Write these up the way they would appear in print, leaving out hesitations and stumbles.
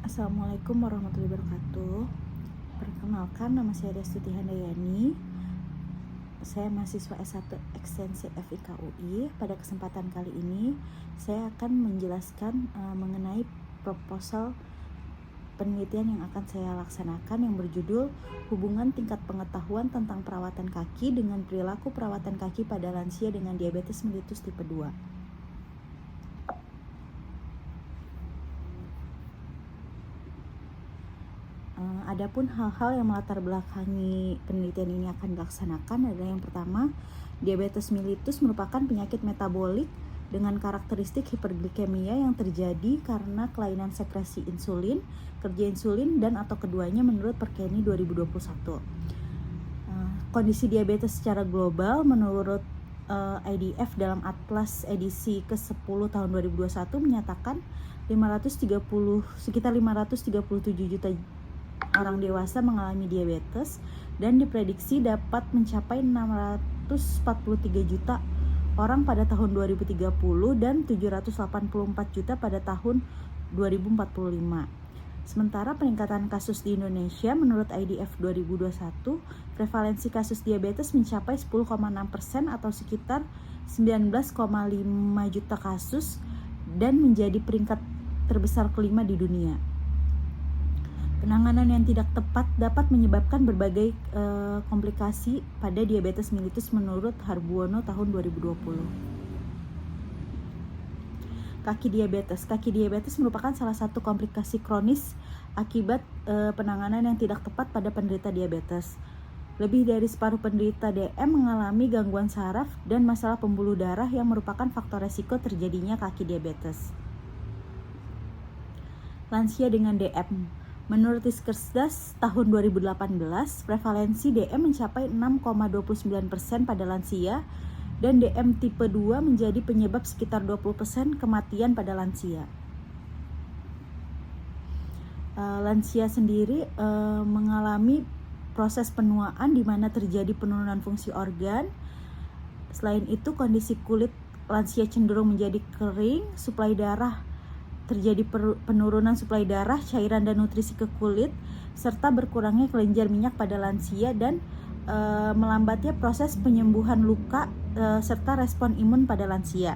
Assalamualaikum warahmatullahi wabarakatuh. Perkenalkan, nama saya Destuti Handayani. Saya mahasiswa S1 Ekstensi FIKUI. Pada kesempatan kali ini, saya akan menjelaskan mengenai proposal penelitian yang akan saya laksanakan yang berjudul Hubungan Tingkat Pengetahuan tentang Perawatan Kaki dengan Perilaku Perawatan Kaki pada Lansia dengan Diabetes Mellitus Tipe 2. Adapun hal-hal yang melatar belakangi penelitian ini akan dilaksanakan adalah yang pertama, diabetes mellitus merupakan penyakit metabolik dengan karakteristik hiperglikemia yang terjadi karena kelainan sekresi insulin, kerja insulin, dan atau keduanya menurut Perkeni 2021. Kondisi diabetes secara global menurut IDF dalam Atlas edisi ke-10 tahun 2021 menyatakan sekitar 537 juta orang dewasa mengalami diabetes dan diprediksi dapat mencapai 643 juta orang pada tahun 2030 dan 784 juta pada tahun 2045. Sementara peningkatan kasus di Indonesia menurut IDF 2021, prevalensi kasus diabetes mencapai 10,6% atau sekitar 19,5 juta kasus dan menjadi peringkat terbesar kelima di dunia. Penanganan yang tidak tepat dapat menyebabkan berbagai komplikasi pada diabetes mellitus menurut Harbuono tahun 2020. Kaki diabetes merupakan salah satu komplikasi kronis akibat penanganan yang tidak tepat pada penderita diabetes. Lebih dari separuh penderita DM mengalami gangguan saraf dan masalah pembuluh darah yang merupakan faktor resiko terjadinya kaki diabetes. Lansia dengan DM. Menurut Riskersdas tahun 2018, prevalensi DM mencapai 6,29% pada lansia dan DM tipe 2 menjadi penyebab sekitar 20% kematian pada lansia. Lansia sendiri mengalami proses penuaan di mana terjadi penurunan fungsi organ. Selain itu, kondisi kulit lansia cenderung menjadi kering, suplai darah terjadi penurunan suplai darah, cairan dan nutrisi ke kulit, serta berkurangnya kelenjar minyak pada lansia dan melambatnya proses penyembuhan luka serta respon imun pada lansia.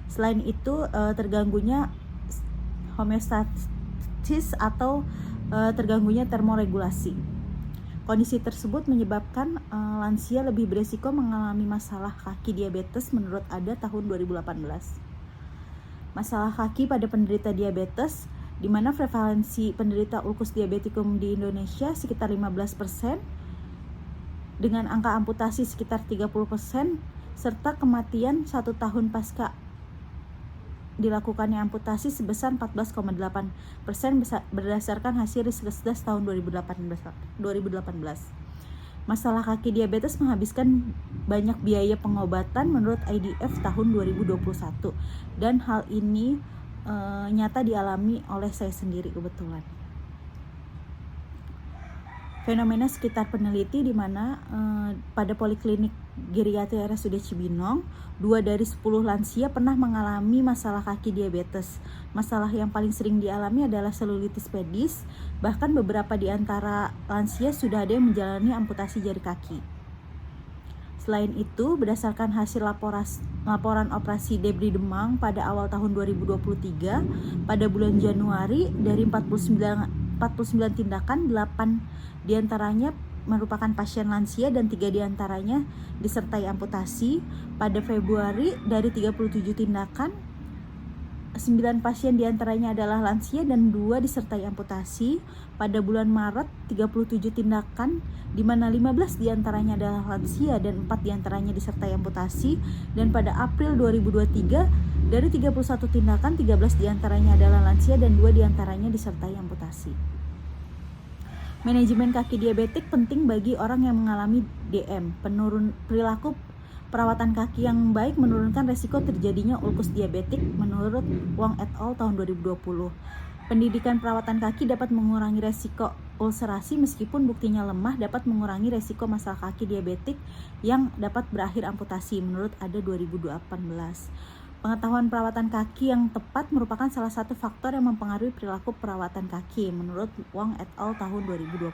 Selain itu, terganggunya homeostasis atau terganggunya termoregulasi. Kondisi tersebut menyebabkan lansia lebih beresiko mengalami masalah kaki diabetes menurut ADA tahun 2018. Masalah kaki pada penderita diabetes, di mana prevalensi penderita ulkus diabetikum di Indonesia sekitar 15%, dengan angka amputasi sekitar 30%, serta kematian 1 tahun pasca dilakukannya amputasi sebesar 14,8% berdasarkan hasil Riskersdas tahun 2018. Masalah kaki diabetes menghabiskan banyak biaya pengobatan menurut IDF tahun 2021 dan hal ini nyata dialami oleh saya sendiri kebetulan. Fenomena sekitar peneliti di mana pada Poliklinik Geriatri RSUD Cibinong, 2 dari 10 lansia pernah mengalami masalah kaki diabetes. Masalah yang paling sering dialami adalah selulitis pedis, bahkan beberapa di antara lansia sudah ada yang menjalani amputasi jari kaki. Selain itu, berdasarkan hasil laporan operasi debri demang pada awal tahun 2023, pada bulan Januari dari 49 tindakan, 8 diantaranya merupakan pasien lansia dan 3 diantaranya disertai amputasi. Pada Februari dari 37 tindakan, 9 pasien diantaranya adalah lansia dan 2 disertai amputasi. Pada bulan Maret 37 tindakan, di mana 15 diantaranya adalah lansia dan 4 diantaranya disertai amputasi. Dan pada April 2023, dari 31 tindakan, 13 diantaranya adalah lansia dan 2 diantaranya disertai amputasi. Manajemen kaki diabetik penting bagi orang yang mengalami DM. Perilaku perawatan kaki yang baik menurunkan resiko terjadinya ulkus diabetik menurut Wong et al. Tahun 2020. Pendidikan perawatan kaki dapat mengurangi resiko ulserasi meskipun buktinya lemah dapat mengurangi resiko masalah kaki diabetik yang dapat berakhir amputasi menurut ADA 2018. Pengetahuan perawatan kaki yang tepat merupakan salah satu faktor yang mempengaruhi perilaku perawatan kaki menurut Wong et al. Tahun 2020.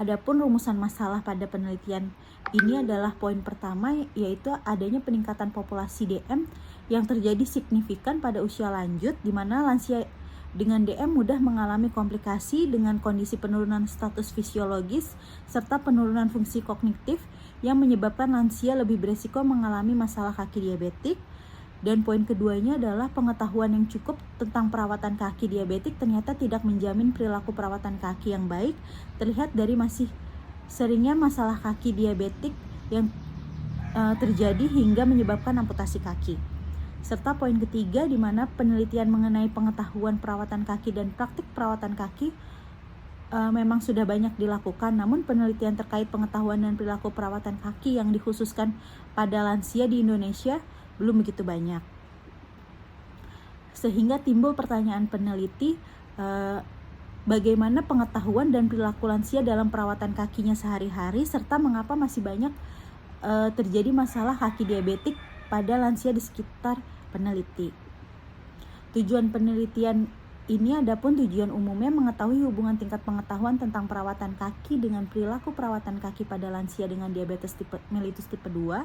Adapun rumusan masalah pada penelitian ini adalah poin pertama, yaitu adanya peningkatan populasi DM yang terjadi signifikan pada usia lanjut, di mana lansia dengan DM mudah mengalami komplikasi dengan kondisi penurunan status fisiologis serta penurunan fungsi kognitif yang menyebabkan lansia lebih beresiko mengalami masalah kaki diabetik. Dan poin keduanya adalah pengetahuan yang cukup tentang perawatan kaki diabetik ternyata tidak menjamin perilaku perawatan kaki yang baik, terlihat dari masih seringnya masalah kaki diabetik yang terjadi hingga menyebabkan amputasi kaki. Serta poin ketiga, di mana penelitian mengenai pengetahuan perawatan kaki dan praktik perawatan kaki memang sudah banyak dilakukan, namun penelitian terkait pengetahuan dan perilaku perawatan kaki yang dikhususkan pada lansia di Indonesia belum begitu banyak. Sehingga timbul pertanyaan peneliti, bagaimana pengetahuan dan perilaku lansia dalam perawatan kakinya sehari-hari, serta mengapa masih banyak terjadi masalah kaki diabetik pada lansia di sekitar peneliti. Tujuan penelitian ini adapun tujuan umumnya mengetahui hubungan tingkat pengetahuan tentang perawatan kaki dengan perilaku perawatan kaki pada lansia dengan diabetes mellitus tipe 2.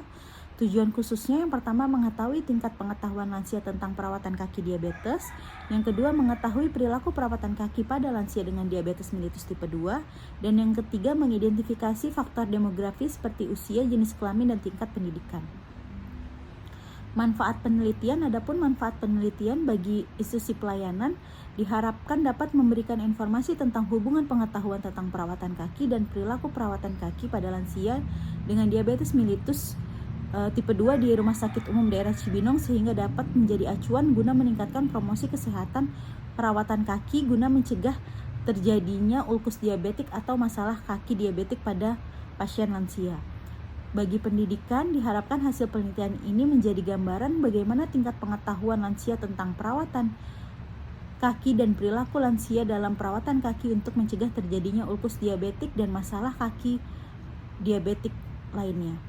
Tujuan khususnya yang pertama mengetahui tingkat pengetahuan lansia tentang perawatan kaki diabetes, yang kedua mengetahui perilaku perawatan kaki pada lansia dengan diabetes mellitus tipe 2, dan yang ketiga mengidentifikasi faktor demografis seperti usia, jenis kelamin, dan tingkat pendidikan. Manfaat penelitian, adapun manfaat penelitian bagi institusi pelayanan diharapkan dapat memberikan informasi tentang hubungan pengetahuan tentang perawatan kaki dan perilaku perawatan kaki pada lansia dengan diabetes mellitus tipe 2 di Rumah Sakit Umum Daerah Cibinong, sehingga dapat menjadi acuan guna meningkatkan promosi kesehatan perawatan kaki guna mencegah terjadinya ulkus diabetik atau masalah kaki diabetik pada pasien lansia. Bagi pendidikan, diharapkan hasil penelitian ini menjadi gambaran bagaimana tingkat pengetahuan lansia tentang perawatan kaki dan perilaku lansia dalam perawatan kaki untuk mencegah terjadinya ulkus diabetik dan masalah kaki diabetik lainnya.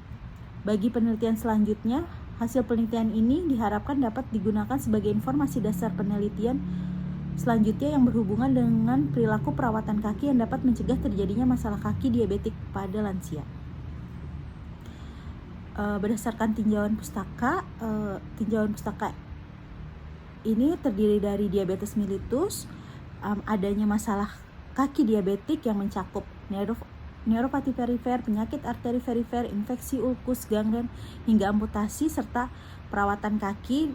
Bagi penelitian selanjutnya, hasil penelitian ini diharapkan dapat digunakan sebagai informasi dasar penelitian selanjutnya yang berhubungan dengan perilaku perawatan kaki yang dapat mencegah terjadinya masalah kaki diabetik pada lansia. Berdasarkan tinjauan pustaka ini terdiri dari diabetes mellitus, adanya masalah kaki diabetik yang mencakup neuropati perifer, penyakit arteri perifer, infeksi ulkus, gangren, hingga amputasi, serta perawatan kaki,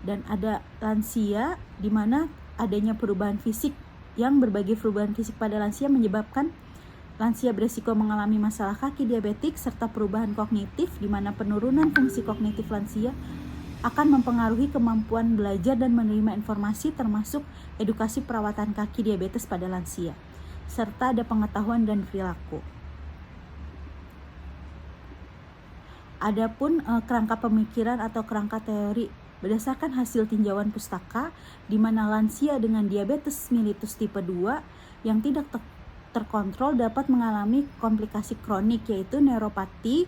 dan ada lansia di mana adanya perubahan fisik yang berbagai perubahan fisik pada lansia menyebabkan lansia beresiko mengalami masalah kaki diabetik, serta perubahan kognitif di mana penurunan fungsi kognitif lansia akan mempengaruhi kemampuan belajar dan menerima informasi termasuk edukasi perawatan kaki diabetes pada lansia, serta ada pengetahuan dan perilaku. Adapun kerangka pemikiran atau kerangka teori berdasarkan hasil tinjauan pustaka di mana lansia dengan diabetes mellitus tipe 2 yang tidak terkontrol dapat mengalami komplikasi kronik, yaitu neuropati,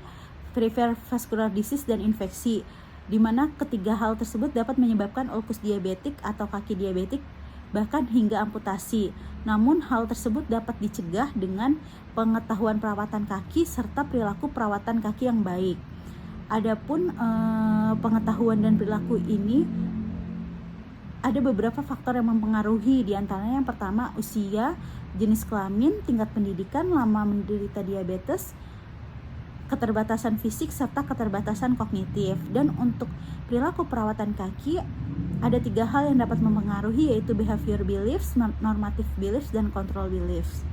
peripheral vascular disease, dan infeksi, di mana ketiga hal tersebut dapat menyebabkan ulkus diabetik atau kaki diabetik, bahkan hingga amputasi. Namun hal tersebut dapat dicegah dengan pengetahuan perawatan kaki serta perilaku perawatan kaki yang baik. Adapun pengetahuan dan perilaku ini ada beberapa faktor yang mempengaruhi, di antaranya yang pertama usia, jenis kelamin, tingkat pendidikan, lama menderita diabetes, keterbatasan fisik, serta keterbatasan kognitif. Dan untuk perilaku perawatan kaki, ada 3 hal yang dapat mempengaruhi, yaitu behavior beliefs, normative beliefs, dan control beliefs.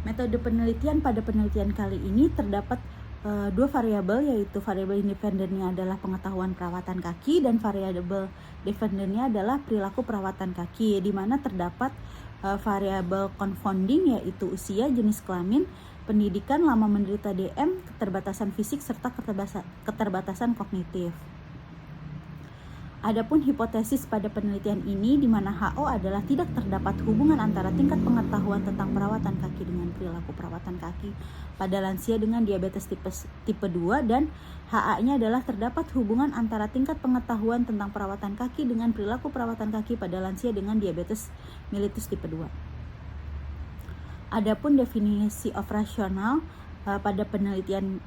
Metode penelitian pada penelitian kali ini terdapat 2 variabel, yaitu variabel independennya adalah pengetahuan perawatan kaki dan variabel dependennya adalah perilaku perawatan kaki, di mana terdapat variabel confounding yaitu usia, jenis kelamin, pendidikan, lama menderita DM, keterbatasan fisik, serta keterbatasan kognitif. Adapun hipotesis pada penelitian ini di mana HO adalah tidak terdapat hubungan antara tingkat pengetahuan tentang perawatan kaki dengan perilaku perawatan kaki pada lansia dengan diabetes tipe 2, dan HA-nya adalah terdapat hubungan antara tingkat pengetahuan tentang perawatan kaki dengan perilaku perawatan kaki pada lansia dengan diabetes mellitus tipe 2. Adapun definisi operasional pada penelitian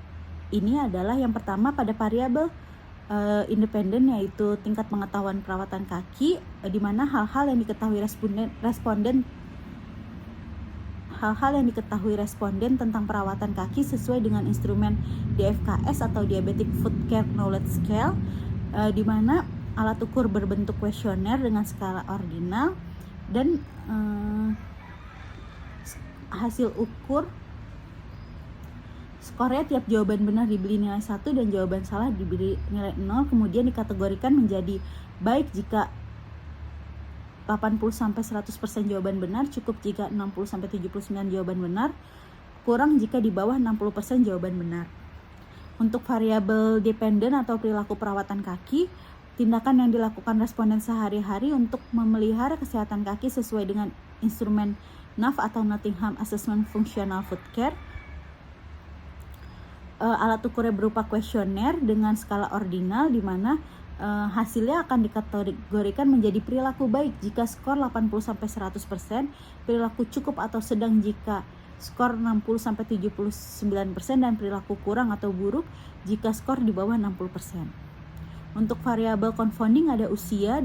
ini adalah yang pertama pada variabel independen, yaitu tingkat pengetahuan perawatan kaki, di mana hal-hal yang diketahui responden tentang perawatan kaki sesuai dengan instrumen DFKS atau Diabetic Foot Care Knowledge Scale, di mana alat ukur berbentuk kuesioner dengan skala ordinal, dan hasil ukur skornya tiap jawaban benar diberi nilai 1 dan jawaban salah diberi nilai 0, kemudian dikategorikan menjadi baik jika 80-100% jawaban benar, cukup jika 60-79 jawaban benar, kurang jika di bawah 60% jawaban benar. Untuk variabel dependen atau perilaku perawatan kaki, tindakan yang dilakukan responden sehari-hari untuk memelihara kesehatan kaki sesuai dengan instrumen NAF atau Nottingham Assessment Functional Foot Care. Alat ukurnya berupa kuesioner dengan skala ordinal, di mana hasilnya akan dikategorikan menjadi perilaku baik jika skor 80-100%, perilaku cukup atau sedang jika skor 60-79%, dan perilaku kurang atau buruk jika skor di bawah 60%. Untuk variabel confounding ada usia,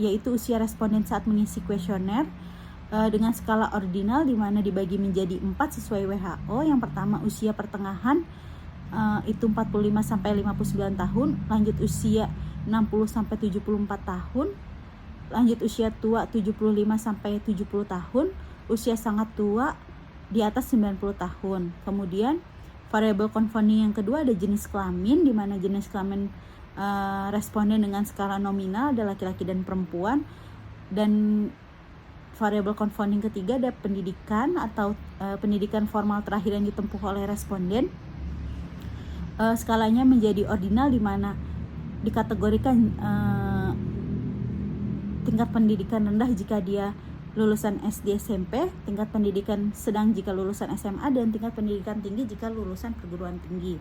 yaitu usia responden saat mengisi kuesioner, dengan skala ordinal di mana dibagi menjadi 4 sesuai WHO. Yang pertama usia pertengahan, itu 45-59 tahun, lanjut usia 60-74 tahun, lanjut usia tua 75-70 tahun, usia sangat tua di atas 90 tahun. Kemudian variabel confounding yang kedua ada jenis kelamin, di mana jenis kelamin responden dengan skala nominal ada laki-laki dan perempuan. Dan variabel confounding ketiga ada pendidikan atau pendidikan formal terakhir yang ditempuh oleh responden. Skalanya menjadi ordinal, di mana dikategorikan tingkat pendidikan rendah jika dia lulusan SD SMP, tingkat pendidikan sedang jika lulusan SMA, dan tingkat pendidikan tinggi jika lulusan perguruan tinggi.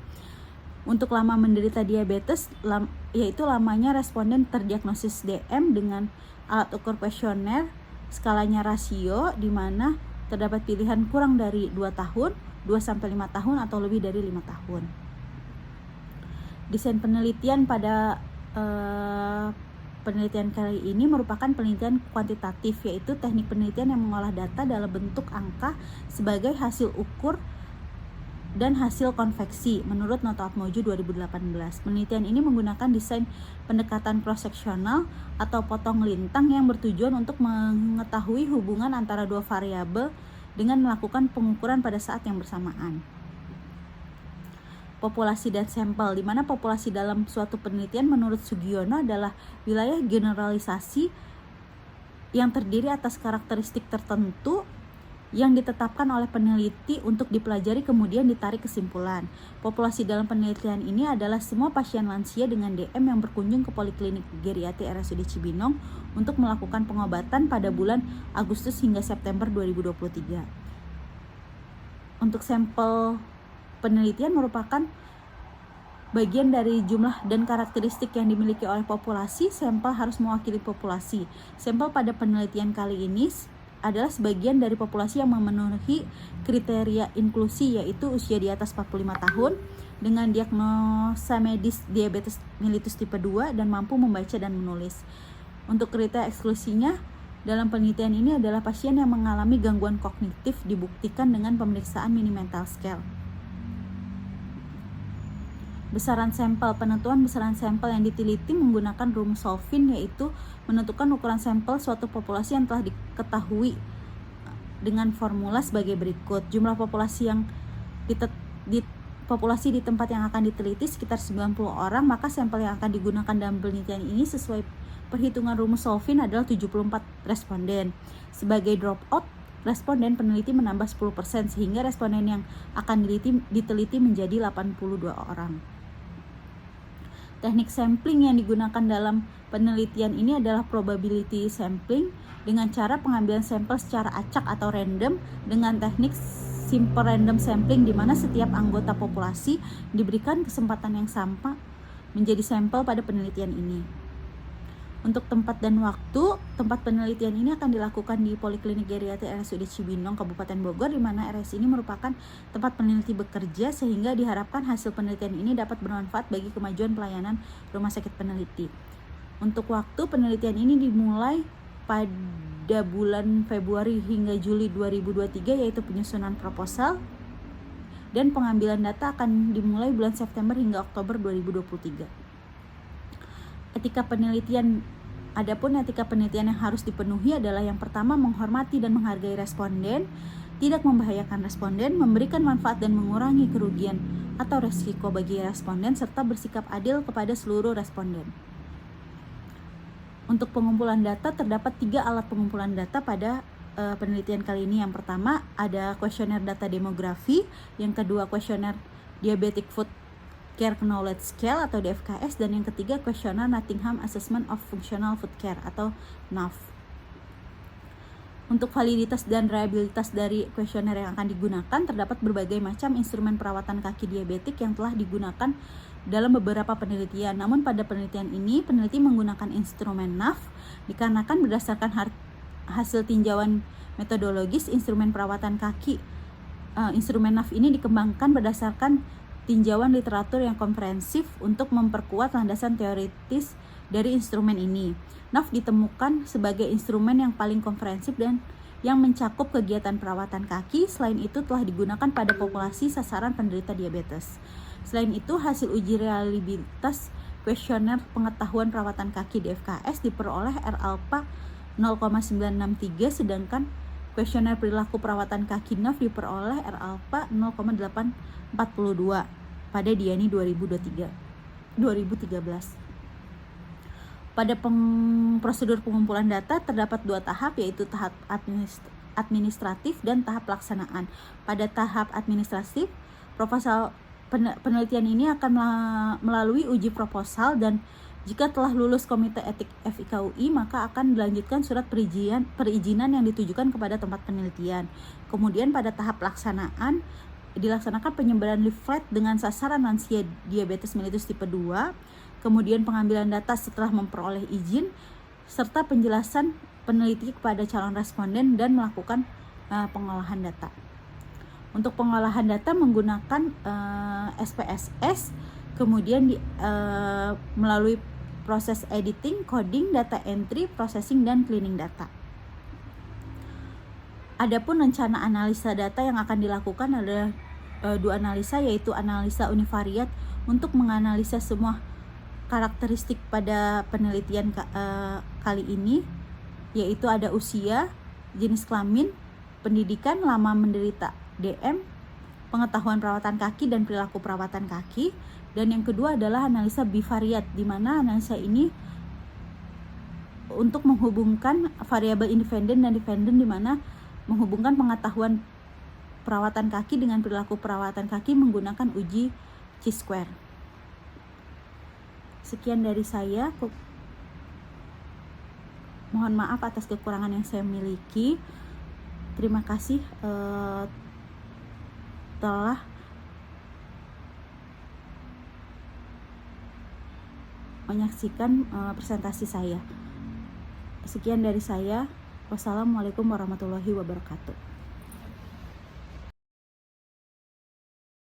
Untuk lama menderita diabetes, yaitu lamanya responden terdiagnosis DM dengan alat ukur kuesioner, skalanya rasio, di mana terdapat pilihan kurang dari 2 tahun, 2-5 tahun, atau lebih dari 5 tahun. Desain penelitian pada penelitian kali ini merupakan penelitian kuantitatif, yaitu teknik penelitian yang mengolah data dalam bentuk angka sebagai hasil ukur dan hasil konveksi menurut Nota Atmojo 2018. Penelitian ini menggunakan desain pendekatan cross-sectional atau potong lintang yang bertujuan untuk mengetahui hubungan antara dua variabel dengan melakukan pengukuran pada saat yang bersamaan. Populasi dan sampel, di mana populasi dalam suatu penelitian menurut Sugiono adalah wilayah generalisasi yang terdiri atas karakteristik tertentu yang ditetapkan oleh peneliti untuk dipelajari kemudian ditarik kesimpulan. Populasi dalam penelitian ini adalah semua pasien lansia dengan DM yang berkunjung ke Poliklinik Geriatri RSUD Cibinong untuk melakukan pengobatan pada bulan Agustus hingga September 2023. Untuk sampel penelitian merupakan bagian dari jumlah dan karakteristik yang dimiliki oleh populasi. Sampel harus mewakili populasi. Sampel pada penelitian kali ini adalah sebagian dari populasi yang memenuhi kriteria inklusi, yaitu usia di atas 45 tahun dengan diagnosa medis diabetes mellitus tipe 2 dan mampu membaca dan menulis. Untuk kriteria eksklusinya dalam penelitian ini adalah pasien yang mengalami gangguan kognitif dibuktikan dengan pemeriksaan mini mental scale. Besaran sampel, penentuan besaran sampel yang diteliti menggunakan rumus Solvin, yaitu menentukan ukuran sampel suatu populasi yang telah diketahui dengan formula sebagai berikut. Jumlah populasi yang populasi di tempat yang akan diteliti sekitar 90 orang, maka sampel yang akan digunakan dalam penelitian ini sesuai perhitungan rumus Solvin adalah 74 responden. Sebagai dropout, responden peneliti menambah 10%, sehingga responden yang akan diteliti menjadi 82 orang. Teknik sampling yang digunakan dalam penelitian ini adalah probability sampling dengan cara pengambilan sampel secara acak atau random dengan teknik simple random sampling di mana setiap anggota populasi diberikan kesempatan yang sama menjadi sampel pada penelitian ini. Untuk tempat dan waktu, tempat penelitian ini akan dilakukan di Poliklinik Geriatri RSUD Cibinong, Kabupaten Bogor, di mana RS ini merupakan tempat peneliti bekerja sehingga diharapkan hasil penelitian ini dapat bermanfaat bagi kemajuan pelayanan rumah sakit peneliti. Untuk waktu, penelitian ini dimulai pada bulan Februari hingga Juli 2023, yaitu penyusunan proposal, dan pengambilan data akan dimulai bulan September hingga Oktober 2023. Adapun etika penelitian yang harus dipenuhi adalah yang pertama, menghormati dan menghargai responden, tidak membahayakan responden, memberikan manfaat dan mengurangi kerugian atau resiko bagi responden, serta bersikap adil kepada seluruh responden. Untuk pengumpulan data, terdapat 3 alat pengumpulan data pada penelitian kali ini. Yang pertama ada kuesioner data demografi, yang kedua kuesioner Diabetic Food Care Knowledge Scale atau DFKS, dan yang ketiga kuesioner Nottingham Assessment of Functional Food Care atau NAF. Untuk validitas dan reliabilitas dari kuesioner yang akan digunakan, terdapat berbagai macam instrumen perawatan kaki diabetik yang telah digunakan dalam beberapa penelitian. Namun pada penelitian ini, peneliti menggunakan instrumen NAF dikarenakan berdasarkan hasil tinjauan metodologis instrumen perawatan kaki. Instrumen NAF ini dikembangkan berdasarkan tinjauan literatur yang komprehensif untuk memperkuat landasan teoritis dari instrumen ini. NAF ditemukan sebagai instrumen yang paling komprehensif dan yang mencakup kegiatan perawatan kaki. Selain itu telah digunakan pada populasi sasaran penderita diabetes. Selain itu, hasil uji reliabilitas kuesioner pengetahuan perawatan kaki DFKS diperoleh R-alpha 0,963, sedangkan kuesioner perilaku perawatan kaki NAF diperoleh R-alpha 0,842 pada Diani 2013. Pada prosedur pengumpulan data terdapat 2 tahap, yaitu tahap administratif dan tahap pelaksanaan. Pada tahap administratif, penelitian ini akan melalui uji proposal, dan jika telah lulus Komite Etik FIKUI maka akan dilanjutkan surat perizinan yang ditujukan kepada tempat penelitian. Kemudian pada tahap pelaksanaan dilaksanakan penyebaran leaflet dengan sasaran lansia diabetes mellitus tipe 2, kemudian pengambilan data setelah memperoleh izin, serta penjelasan peneliti kepada calon responden dan melakukan pengolahan data. Untuk pengolahan data menggunakan SPSS, kemudian melalui proses editing, coding, data entry, processing, dan cleaning data. Adapun rencana analisa data yang akan dilakukan adalah 2 analisa, yaitu analisa univariat untuk menganalisa semua karakteristik pada penelitian kali ini, yaitu ada usia, jenis kelamin, pendidikan, lama menderita DM, pengetahuan perawatan kaki dan perilaku perawatan kaki. Dan yang kedua adalah analisa bivariat, di mana analisa ini untuk menghubungkan variabel independen dan dependen, di mana menghubungkan pengetahuan perawatan kaki dengan perilaku perawatan kaki menggunakan uji chi-square. Sekian dari saya. Mohon maaf atas kekurangan yang saya miliki. Terima kasih telah menyaksikan presentasi saya. Sekian dari saya. Wassalamualaikum warahmatullahi wabarakatuh.